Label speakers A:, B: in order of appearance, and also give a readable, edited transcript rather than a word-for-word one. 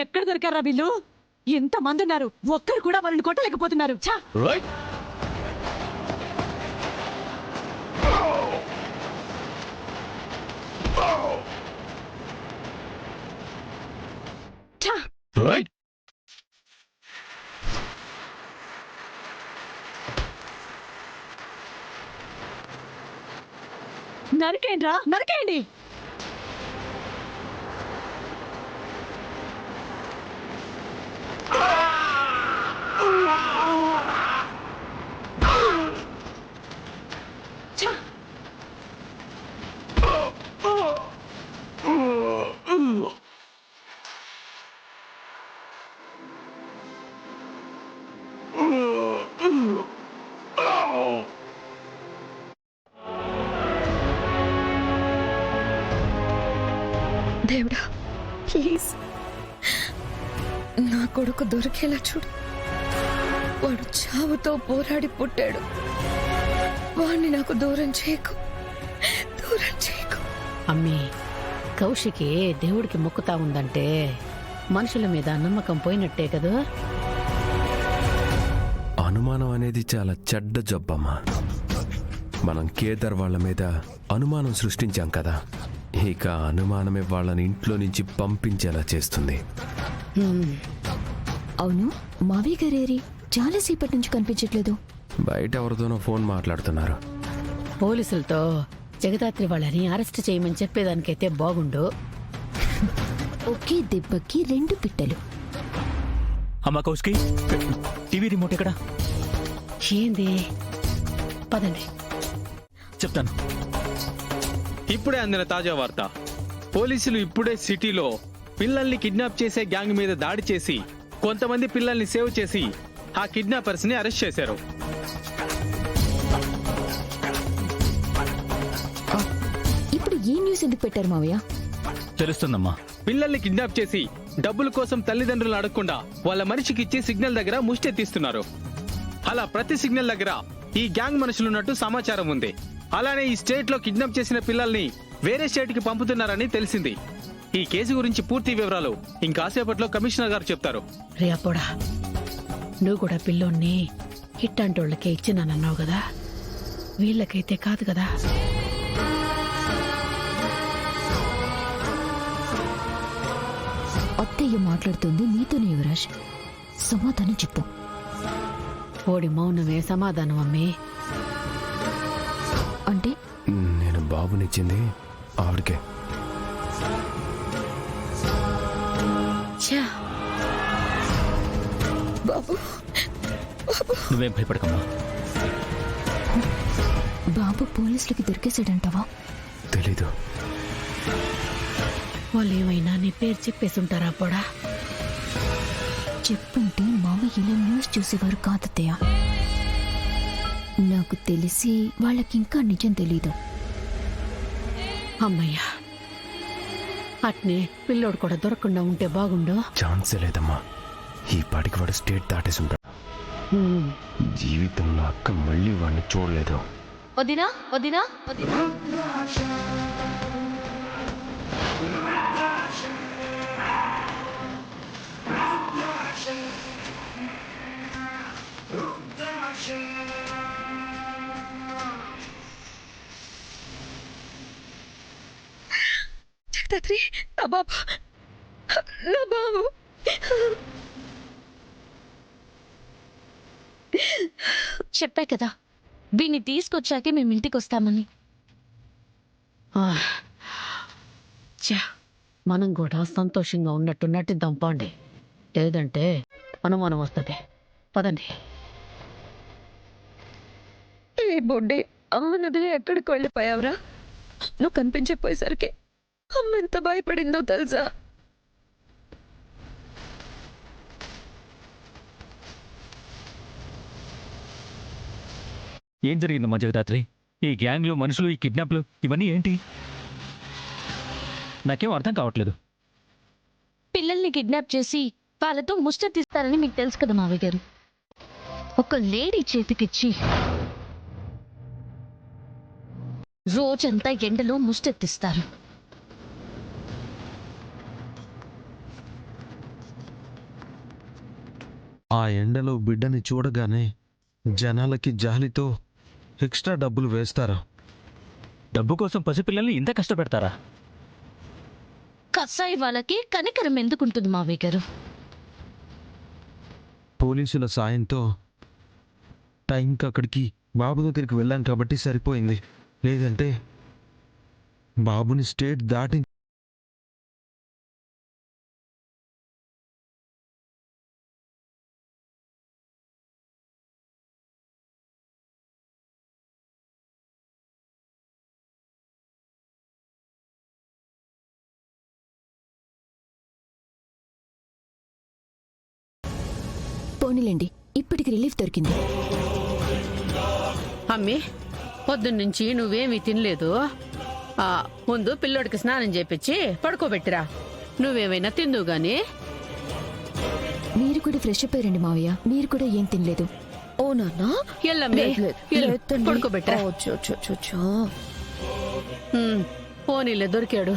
A: ఎక్కడ దొరికారా వీళ్ళు? ఎంతమంది ఉన్నారు, ఒక్కరు కూడా వాళ్ళని కొట్టలేకపోతున్నారు. నరికేయండి రా, నరికేయండి.
B: దేవుడా, ప్లీజ్ నా కొడుకు దొరికేలా చూడు. వాడు చావుతో పోరాడి పుట్టాడు. వాణ్ణి నాకు దూరం చేయకు, దూరం చేయకు.
C: అమ్మీ, కౌశికి దేవుడికి మొక్కుతా ఉందంటే మనుషుల మీద నమ్మకం పోయినట్టే కదా.
D: అనుమానం అనేది చాలా చెడ్డ జబ్బమ్మా. మనం కేదార్ వాళ్ళ మీద అనుమానం సృష్టించాం కదా, ఇక అనుమానమే వాళ్ళని ఇంట్లో నుంచి పంపించేలా చేస్తుంది.
B: అవును, మావయ్య గారేరి చాలాసేపటి నుంచి కనిపించట్లేదు.
D: బయట ఎవరితోనో ఫోన్ మాట్లాడుతున్నారు.
C: పోలీసులతో జగదాత్రి వాళ్ళని అరెస్ట్ చేయమని చెప్పేదానికైతే బాగుండు.
B: ఒకే దెబ్బకి 2 పిట్టలు.
E: అమ్మా కౌశికి, టీవీ రిమోట్ ఎక్కడ?
C: ఏంది? పదండి
E: చెప్తాను.
F: ఇప్పుడే అందిన తాజా వార్త. పోలీసులు ఇప్పుడే సిటీలో పిల్లల్ని కిడ్నాప్ చేసే గ్యాంగ్ మీద దాడి చేసి కొంతమంది పిల్లల్ని సేవ్ చేసి ఆ కిడ్నాపర్స్ ని అరెస్ట్ చేశారు.
B: ఇప్పుడు ఈ న్యూస్ ఎందుకు పెట్టారు మావయ్య?
E: తెలుస్తుందమ్మా.
F: పిల్లల్ని కిడ్నాప్ చేసి డబ్బుల కోసం తల్లిదండ్రులు అడగకుండా వాళ్ళ మనిషికి ఇచ్చే సిగ్నల్ దగ్గర ముష్టెత్తిస్తున్నారు. అలా ప్రతి సిగ్నల్ దగ్గర ఈ గ్యాంగ్ మనుషులున్నట్టు సమాచారం ఉంది. అలానే ఈ స్టేట్ లో కిడ్నాప్ చేసిన పిల్లల్ని వేరే స్టేట్ కి పంపుతున్నారని తెలిసింది. ఈ కేసు గురించి పూర్తి వివరాలు ఇంకాసేపట్లో కమిషనర్ గారు చెప్తారు.
C: రేపొడా నువ్వు కూడా పిల్లోన్ని ఇట్టంటోళ్ళకే ఇచ్చినానన్నావు కదా, వీళ్ళకైతే కాదు కదా.
B: అత్తయ్య మాట్లాడుతుంది నీతోనే యువరాజ్, సమాధానం చెప్పు.
C: ఓడి మౌనమే సమాధానం అమ్మే.
B: అంటే
D: నేను బాబునిచ్చింది ఆవిడకే.
B: బాబు,
E: నువ్వేం భయపడకమ్మా.
B: బాబు పోలీసులకి దొరికేసాడంటావా?
D: తెలీదు.
C: వాళ్ళు ఏమైనా నీ పేరు చెప్పేసుంటారా పోడా?
B: చెప్పుంటే మావయ్య ఇలా న్యూస్ చూసేవారు కాదత్తయ్య. నాకు తెలిసి వాళ్ళకింకా నిజం తెలీదు.
C: అమ్మయ్యా, అట్నే పిల్లోడు కూడా దొరకకుండా ఉంటే బాగుండు.
D: ఛాన్సే లేదమ్మా. ఈ పాటికి వాడు స్టేట్ దాటేసి ఉంటాడు. జీవితంలో అక్క మళ్ళీ వాడిని చూడలేదు.
B: వదినా వదినా వదినా, జగదాత్రి, నా బాబు, నా బాబు. చెప్పా కదా, వీడిని తీసుకొచ్చాకే మేము ఇంటికి వస్తామని.
C: మనం కూడా సంతోషంగా ఉన్నట్టు నటిద్దాం పాండి, లేదంటే అనుమానం వస్తుంది. పదండి.
B: ఏ బొడ్డే, అమ్మనది ఎక్కడికి వెళ్ళిపోయావురా? నువ్వు కనిపించకపోయేసరికి అమ్మ ఎంత భయపడిందో తెలుసా?
E: ఏం జరిగిందమ్మా జగదాత్రి? ఈ గ్యాంగ్లు మనుషులు ఈ కిడ్నాప్లు ఇవన్నీ ఏంటి నాకేం అర్థం కావట్లేదు.
B: పిల్లల్ని కిడ్నాప్ చేసి వాళ్ళతో ముష్టెత్తిస్తారని మీకు తెలుసు కదా మావయ్య గారు. ఒక లేడీ చేతికిచ్చి రోజంతా ఎండలో ముష్టెత్తిస్తారు.
G: ఆ ఎండలో బిడ్డని చూడగానే జనాలకి జాలితో ఎక్స్ట్రా డబ్బులు వేస్తారు.
E: డబ్బు కోసం పసిపిల్లల్ని ఇంత కష్టపెడతారా?
B: కసాయి వాళ్ళకి కనికరం ఎందుకుంటుంది మావయ్య గారు?
G: పోలీసుల సాయంతో టైంకి అక్కడికి బాబు దగ్గరికి వెళ్ళాం కాబట్టి సరిపోయింది. లేదంటే బాబుని స్టేట్ దాటి
H: పోనీలేండి, ఇప్పటికి రిలీఫ్ దొరికింది.
I: అమ్మి పొద్దున్నుంచి నువ్వేమీ తినలేదు. ముందు పిల్లోడికి స్నానం చేపించి పడుకోబెట్టిరా. నువ్వేమైనా తిందు గాని.
H: మీరు కూడా ఫ్రెష్ అప్ అయ్యారండి మావయ్య. మీరు కూడా ఏం తినలేదు.
B: ఓ నాన్నా,
I: ఎల్లమ్మి పడుకోబెట్టరా.
B: ఓ, చో, చో, చో, చో.
I: పోనీలే దొరికాడు.